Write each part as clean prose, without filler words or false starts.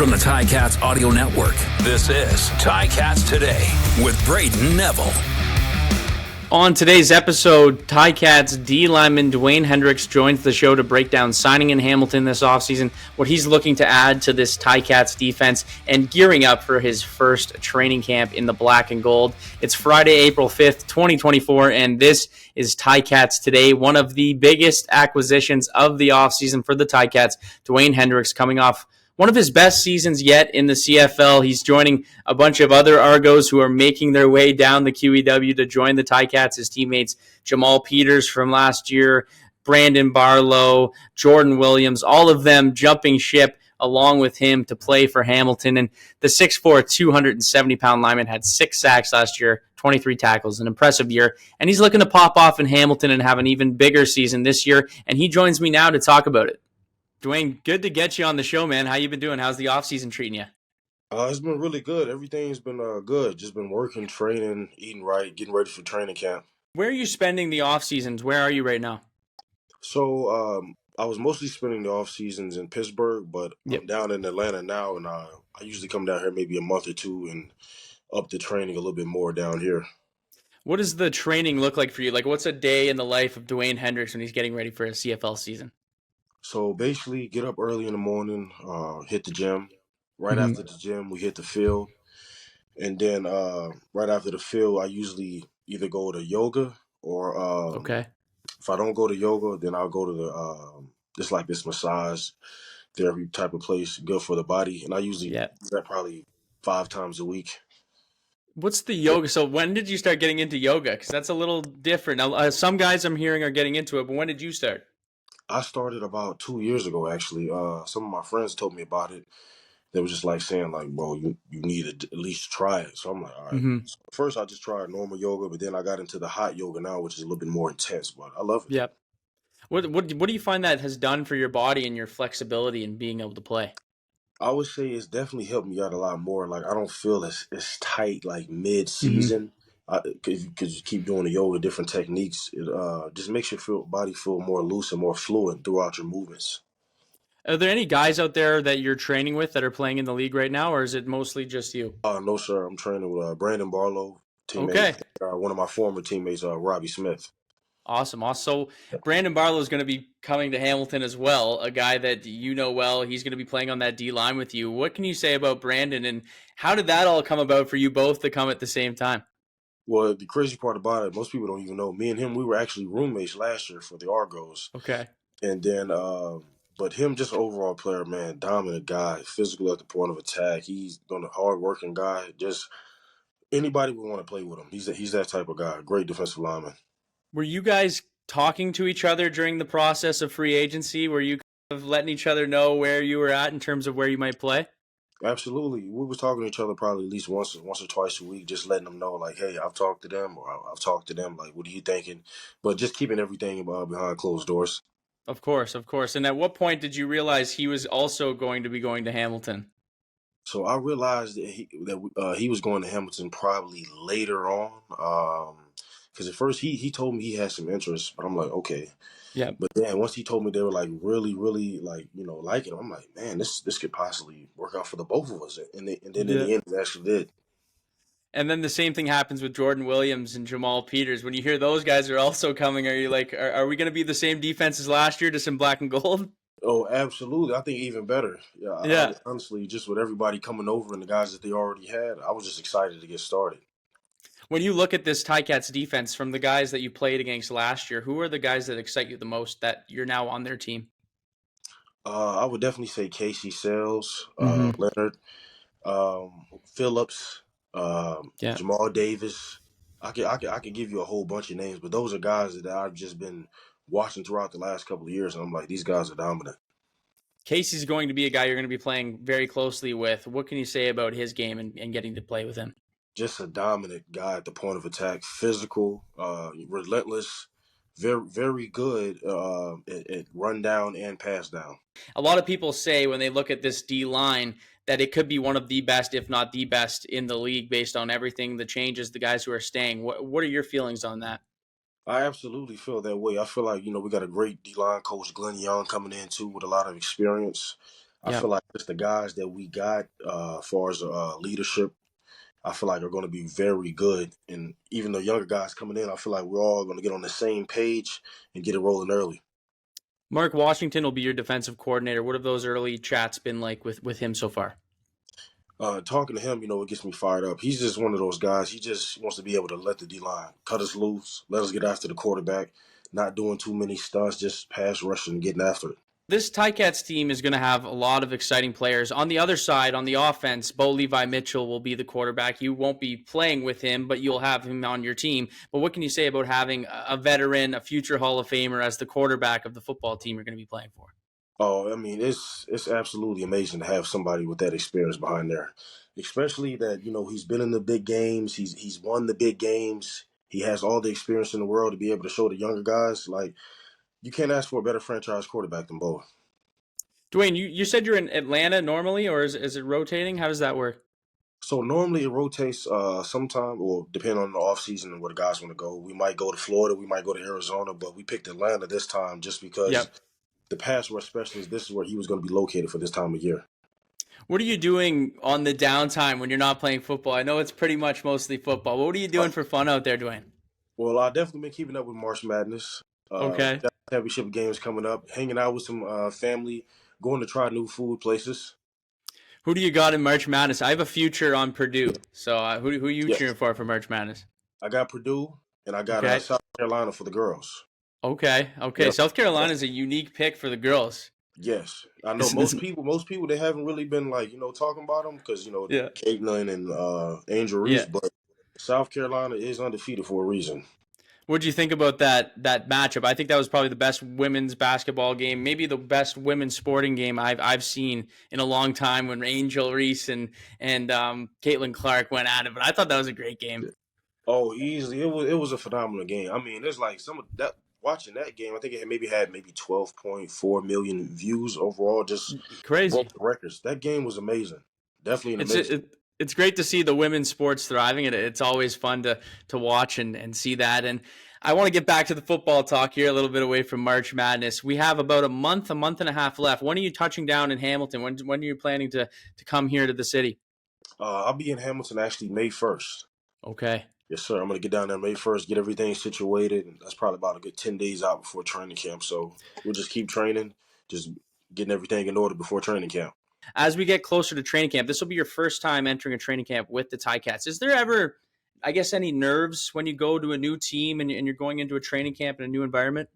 From the Ticats Audio Network, this is Ticats Today with Brayden Neville. On today's episode, Ticats D lineman DeWayne Hendrix joins the show to break down signing in Hamilton this offseason, what he's looking to add to this Ticats defense, and gearing up for his first training camp in the black and gold. It's Friday, April 5th, 2024, and this is Ticats Today, one of the biggest acquisitions of the offseason for the Ticats. DeWayne Hendrix coming off one of his best seasons yet in the CFL. He's joining a bunch of other Argos who are making their way down the QEW to join the Ticats. His teammates Jamal Peters from last year, Brandon Barlow, Jordan Williams, all of them jumping ship along with him to play for Hamilton. And the 6'4", 270-pound lineman had 6 sacks last year, 23 tackles, an impressive year. And he's looking to pop off in Hamilton and have an even bigger season this year. And he joins me now to talk about it. DeWayne, good to get you on the show, man. How you been doing? How's the offseason treating you? It's been really good. Everything's been good. Just been working, training, eating right, getting ready for training camp. Where are you spending the off seasons? Where are you right now? So I was mostly spending the off seasons in Pittsburgh, but I'm down in Atlanta now, and I usually come down here maybe a month or two and up the training a little bit more down here. What does the training look like for you? Like, what's a day in the life of DeWayne Hendrix when he's getting ready for a CFL season? So basically, get up early in the morning, hit the gym. Right after the gym, we hit the field. And then right after the field, I usually either go to yoga or if I don't go to yoga, then I'll go to the just like this massage therapy type of place, good for the body. And I usually do that probably 5 times a week. What's the yoga? So when did you start getting into yoga? Because that's a little different. Now, some guys I'm hearing are getting into it, but when did you start? I started about 2 years ago, actually. Some of my friends told me about it. They were just like saying, like, bro, you need to at least try it. So I'm like, all right. So first, I just tried normal yoga, but then I got into the hot yoga now, which is a little bit more intense, but I love it. Yep. What do you find that has done for your body and your flexibility and being able to play? I would say it's definitely helped me out a lot more. Like, I don't feel as tight, like, mid-season. Because you keep doing the yoga, different techniques, it just makes your body feel more loose and more fluid throughout your movements. Are there any guys out there that you're training with that are playing in the league right now, or is it mostly just you? No, sir. I'm training with Brandon Barlow, teammate. Okay. One of my former teammates, Robbie Smith. Awesome. So Brandon Barlow is going to be coming to Hamilton as well, a guy that you know well. He's going to be playing on that D line with you. What can you say about Brandon, and how did that all come about for you both to come at the same time? Well, the crazy part about it, most people don't even know, me and him, we were actually roommates last year for the Argos. Okay. And then, but him, just an overall player, man, dominant guy, physical at the point of attack. He's a hard-working guy. Just anybody would want to play with him. He's that type of guy. Great defensive lineman. Were you guys talking to each other during the process of free agency? Were you kind of letting each other know where you were at in terms of where you might play? Absolutely. We was talking to each other probably at least once or twice a week, just letting them know, like, hey, I've talked to them, or I've talked to them, like, what are you thinking? But just keeping everything behind closed doors. Of course. And at what point did you realize he was also going to be going to Hamilton? So I realized that he was going to Hamilton probably later on, because at first he told me he had some interest, but I'm like, okay. Yeah. But then once he told me they were like really, really like, liking him, I'm like, man, this could possibly work out for the both of us. And then in the end, it actually did. And then the same thing happens with Jordan Williams and Jamal Peters. When you hear those guys are also coming, are you like, are we going to be the same defense as last year, just in black and gold? Oh, absolutely. I think even better. Yeah. Honestly, just with everybody coming over and the guys that they already had, I was just excited to get started. When you look at this Ticats defense from the guys that you played against last year, who are the guys that excite you the most that you're now on their team? I would definitely say Casey Sells, Leonard, Phillips, Jamal Davis. I could give you a whole bunch of names, but those are guys that I've just been watching throughout the last couple of years, and I'm like, these guys are dominant. Casey's going to be a guy you're going to be playing very closely with. What can you say about his game and getting to play with him? Just a dominant guy at the point of attack, physical, relentless, very, very good at run down and pass down. A lot of people say when they look at this D line that it could be one of the best, if not the best, in the league based on everything, the changes, the guys who are staying. What are your feelings on that? I absolutely feel that way. I feel like, we got a great D-line coach, Glenn Young, coming in, too, with a lot of experience. I Yeah. feel like just the guys that we got, as far as leadership, I feel like are going to be very good. And even the younger guys coming in, I feel like we're all going to get on the same page and get it rolling early. Mark Washington will be your defensive coordinator. What have those early chats been like with him so far? Talking to him, it gets me fired up. He's just one of those guys. He just wants to be able to let the D line cut us loose, let us get after the quarterback, not doing too many stunts, just pass rushing and getting after it. This Ticats team is going to have a lot of exciting players. On the other side, on the offense, Bo Levi Mitchell will be the quarterback. You won't be playing with him, but you'll have him on your team. But what can you say about having a veteran, a future Hall of Famer as the quarterback of the football team you're going to be playing for? Oh, I mean, it's absolutely amazing to have somebody with that experience behind there, especially that he's been in the big games. He's won the big games. He has all the experience in the world to be able to show the younger guys. Like, you can't ask for a better franchise quarterback than Bo. DeWayne, you said you're in Atlanta normally, or is it rotating? How does that work? So normally it rotates sometime, or depending on the offseason and where the guys want to go. We might go to Florida, we might go to Arizona, but we picked Atlanta this time just because Yep. the pass rush specialist, this is where he was going to be located for this time of year. What are you doing on the downtime when you're not playing football? I know it's pretty much mostly football. What are you doing for fun out there, DeWayne? Well, I've definitely been keeping up with March Madness. Okay. Got championship games coming up, hanging out with some family, going to try new food places. Who do you got in March Madness? I have a future on Purdue. So who are you cheering Yes, for March Madness? I got Purdue, and I got Okay. South Carolina for the girls. Okay. Yep. South Carolina is a unique pick for the girls. Yes, I know This, this, most people they haven't really been like talking about them because yeah. Caitlin and Angel Reese, Yeah. but South Carolina is undefeated for a reason. What do you think about that matchup? I think that was probably the best women's basketball game, maybe the best women's sporting game I've seen in a long time. When Angel Reese and Caitlin Clark went at it, but I thought that was a great game. Oh, easily it was a phenomenal game. I mean, there's like some of that watching that game. I think it maybe 12.4 million views overall. Just Crazy. broke the records. That game was amazing. Definitely an It's amazing. it's great to see the women's sports thriving, and it's always fun to watch and see that. And I want to get back to the football talk here, a little bit away from March Madness. We have about a month and a half left. When are you touching down in Hamilton? When are you planning to come here to the city? I'll be in Hamilton actually May 1st. Okay. Yes, sir. I'm gonna get down there May 1st, get everything situated, and that's probably about a good 10 days out before training camp. So we'll just keep training, just getting everything in order before training camp. As we get closer to training camp, this will be your first time entering a training camp with the Ticats. Is there ever, I guess, any nerves when you go to a new team and you're going into a training camp in a new environment?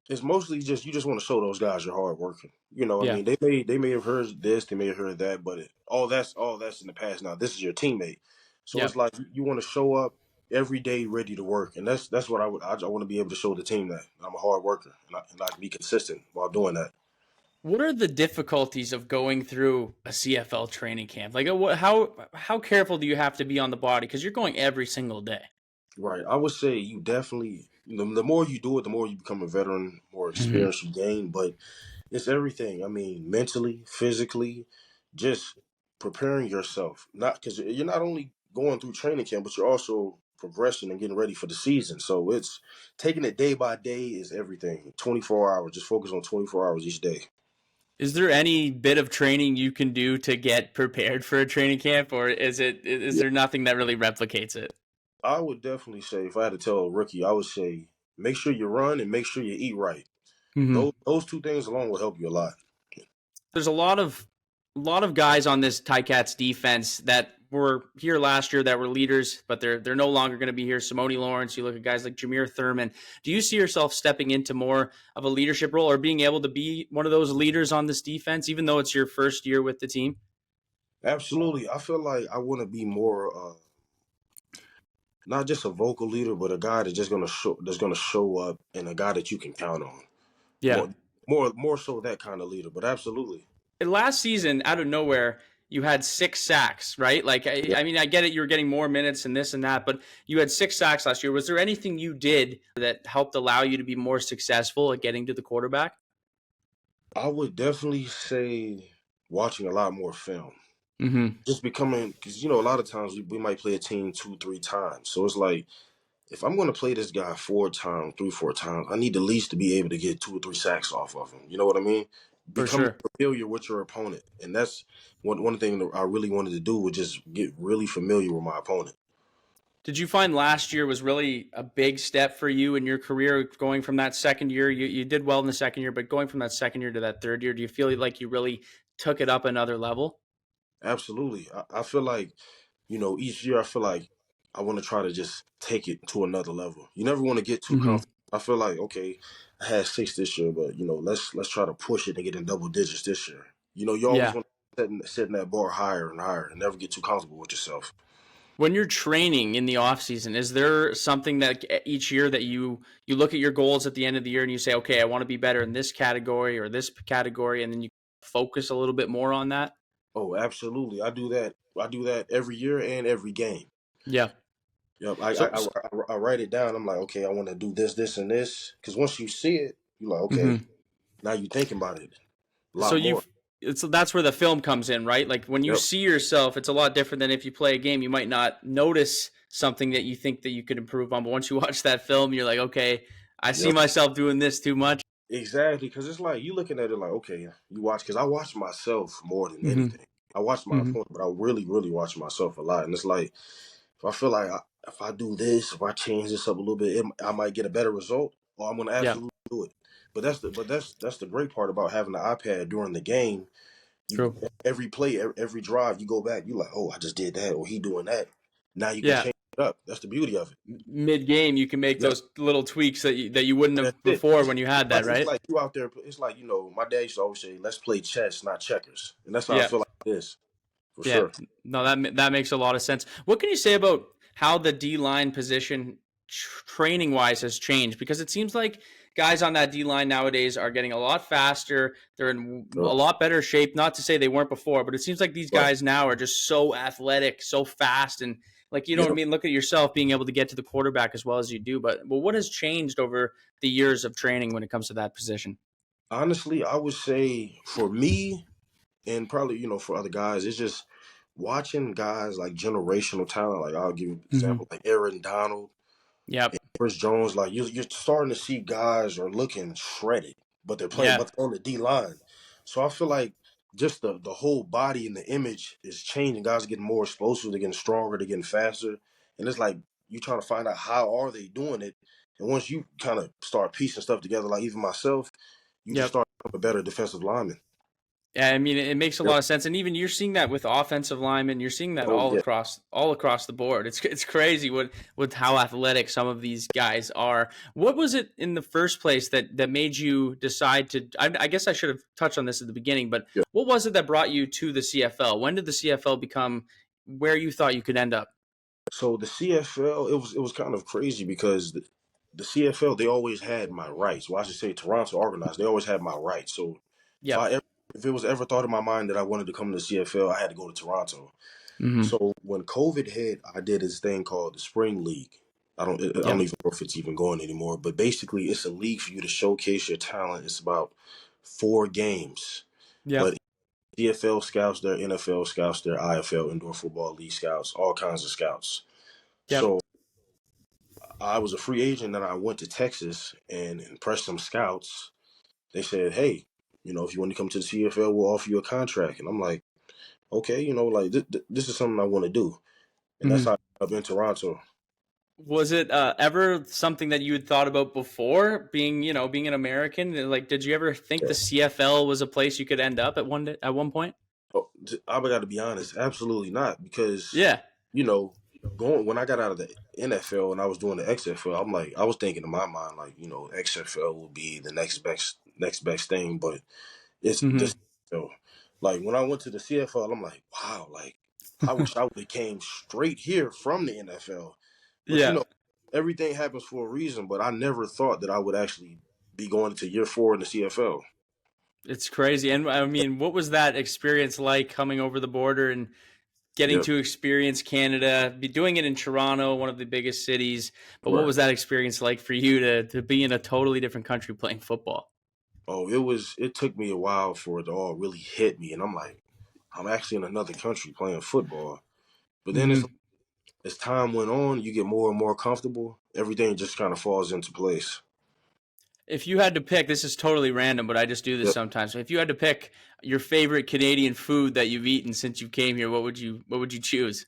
It's mostly just you just want to show those guys you're hard working. I Yeah. mean, they may have heard this, they may have heard that, but all that's in the past now. This is your teammate, so Yeah. it's like you want to show up every day ready to work, and that's what I want to be able to show the team that I'm a hard worker and I can be consistent while doing that. What are the difficulties of going through a CFL training camp? Like, how careful do you have to be on the body? Because you're going every single day. Right. I would say you definitely the more you do it, the more you become a veteran, more Mm-hmm. experience you gain. But it's everything. I mean, mentally, physically, just preparing yourself. Not because you're not only going through training camp, but you're also progressing and getting ready for the season. So it's taking it day by day is everything. 24 hours. Just focus on 24 hours each day. Is there any bit of training you can do to get prepared for a training camp, or is Yeah. there nothing that really replicates it? I would definitely say if I had to tell a rookie, I would say make sure you run and make sure you eat right. Mm-hmm. Those two things alone will help you a lot. There's a lot of guys on this Ticats defense that were here last year that were leaders, but they're no longer going to be here. Simone Lawrence, you look at guys like Jameer Thurman. Do you see yourself stepping into more of a leadership role or being able to be one of those leaders on this defense, even though it's your first year with the team? Absolutely. I feel like I want to be more not just a vocal leader, but a guy that's gonna show up and a guy that you can count on. Yeah. More so that kind of leader. But absolutely. Last season, out of nowhere, you had 6 sacks, right? Like, Yeah. I mean, I get it. You were getting more minutes and this and that, but you had 6 sacks last year. Was there anything you did that helped allow you to be more successful at getting to the quarterback? I would definitely say watching a lot more film. Mm-hmm. Just becoming because a lot of times we might play a team 2, 3 times. So it's like if I'm gonna play this guy 4 times, 3, 4 times, I need at least to be able to get 2 or 3 sacks off of him. You know what I mean? For becoming sure. familiar with your opponent, and that's one thing that I really wanted to do was just get really familiar with my opponent. Did you find last year was really a big step for you in your career, going from that second year? You did well in the second year, but going from that second year to that third year, do you feel like you really took it up another level? Absolutely, I feel like each year I feel like I want to try to just take it to another level. You never want to get too Mm-hmm. comfortable. I feel like okay, I had 6 this year, but let's try to push it and get in double digits this year. You always Yeah. want to setting that bar higher and higher, and never get too comfortable with yourself. When you're training in the off season, is there something that each year that you look at your goals at the end of the year and you say, okay, I want to be better in this category or this category, and then you focus a little bit more on that? Oh, absolutely, I do that. I do that every year and every game. Yeah. Yep, So, I write it down. I'm like, okay, I want to do this, this, and this. Because once you see it, you're like, okay, mhm. now you're thinking about it a so lot more. that's where the film comes in, right? Like when you Yep, see yourself, it's a lot different than if you play a game. You might not notice something that you think that you could improve on, but once you watch that film, you're like, okay, I see yep, myself doing this too much. exactly. Because it's like you looking at it like, okay, you watch. Because I watch myself more than Mm-hmm. anything. I watch my Mm-hmm. opponent, but I really, really watch myself a lot. And it's like if I feel like if I do this, if I change this up a little bit, I might get a better result, or I'm going to Yeah, absolutely do it. But that's the great part about having the iPad during the game. You true. every play, every drive, you go back, you like, oh, I just did that, or he doing that. Now you can Yeah, change it up. That's the beauty of it. mid game, you can make Yep, those little tweaks that you wouldn't that's have it. before when you had that, It's right? like you out there. It's like my dad used to always say, "Let's play chess, not checkers," and that's how I Yeah. feel like it is for Yeah, sure. no, that makes a lot of sense. What can you say about how the D line position training wise has changed? Because it seems like guys on that D line nowadays are getting a lot faster. They're in a Yep. lot better shape. Not to say they weren't before, but it seems like these Right. guys now are just so athletic, so fast, and like you know what I Yep. mean. Look at yourself being able to get to the quarterback as well as you do. But what has changed over the years of training when it comes to that position? Honestly, I would say for me, and probably for other guys, it's just watching guys like generational talent. Like I'll give you an Mm-hmm. example, like Aaron Donald. Yep. Chris Jones, like you're starting to see guys are looking shredded, but they're playing, Yeah. but they're on the D line. So I feel like just the whole body and the image is changing. Guys are getting more explosive, they're getting stronger, they're getting faster, and it's like you trying to find out how are they doing it. And once you kind of start piecing stuff together, like even myself, you just Yep. start to become a better defensive lineman. Yeah, I mean, it makes a Yep. lot of sense, and even you're seeing that with offensive linemen. You're seeing that Oh yeah. all across the board. It's crazy with how athletic some of these guys are. What was it in the first place that made you decide to? I guess I should have touched on this at the beginning, but Yeah. what was it that brought you to the CFL? When did the CFL become where you thought you could end up? So the CFL, it was kind of crazy because the CFL they always had my rights. Well, I should say Toronto organized. They always had my rights. So if Yep. if it was ever thought in my mind that I wanted to come to the CFL, I had to go to Toronto. Mm-hmm. So when COVID hit, I did this thing called the Spring League. I don't Yep. even know if it's even going anymore. But basically, it's a league for you to showcase your talent. It's about 4 games, but Yep. CFL scouts there, NFL scouts there, IFL Indoor Football League scouts, all kinds of scouts. Yep. So I was a free agent and I went to Texas and impressed some scouts. They said, hey, if you want to come to the CFL, we'll offer you a contract. And I'm like, okay, like this is something I want to do. And that's Mm-hmm. how I ended up in Toronto. Was it ever something that you had thought about before being an American? Like, did you ever think the Yeah. CFL was a place you could end up at one point? Oh, I got to be honest, absolutely not. Because, Yeah. you know, going when I got out of the NFL and I was doing the XFL, I'm like, I was thinking in my mind, like, XFL will be the next best thing. But it's Mm-hmm. this. So, like when I went to the CFL, I'm like, wow, like I wish I would have came straight here from the NFL. But Yeah. everything happens for a reason. But I never thought that I would actually be going into year 4 in the CFL. It's crazy. And I mean, what was that experience like coming over the border and getting Yep. to experience Canada, be doing it in Toronto, one of the biggest cities? But what Right. was that experience like for you to be in a totally different country playing football? Oh, it took me a while for it to all really hit me, and I'm like, I'm actually in another country playing football. But then Mm-hmm. as time went on, you get more and more comfortable. Everything just kind of falls into place. If you had to pick, this is totally random, but I just do this Yep. sometimes. If you had to pick your favorite Canadian food that you've eaten since you came here, what would you choose?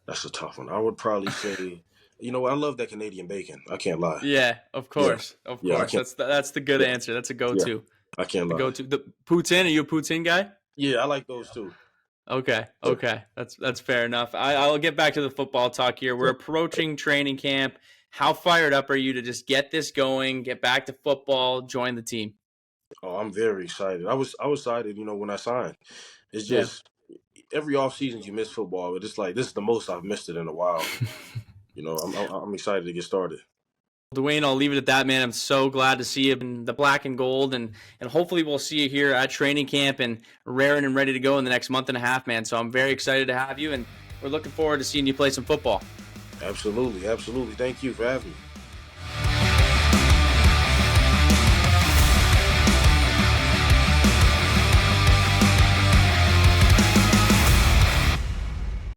That's a tough one. I would probably say, I love that Canadian bacon. I can't lie. Yeah, of course, of Yeah, I course. can't. That's the good Yeah, answer. That's a yeah, go-to. I can't The lie. go-to. The poutine. Are you a poutine guy? Yeah, I like those too. Okay, Yeah, okay, that's fair enough. I'll get back to the football talk here. We're yeah. approaching training camp. How fired up are you to just get this going, get back to football, join the team? Oh, I'm very excited. I was excited, when I signed. It's Yeah. just every off season you miss football, but it's like this is the most I've missed it in a while. I'm excited to get started. DeWayne, I'll leave it at that, man. I'm so glad to see you in the black and gold, and hopefully we'll see you here at training camp and raring and ready to go in the next month and a half, man. So I'm very excited to have you, and we're looking forward to seeing you play some football. Absolutely, absolutely. Thank you for having me.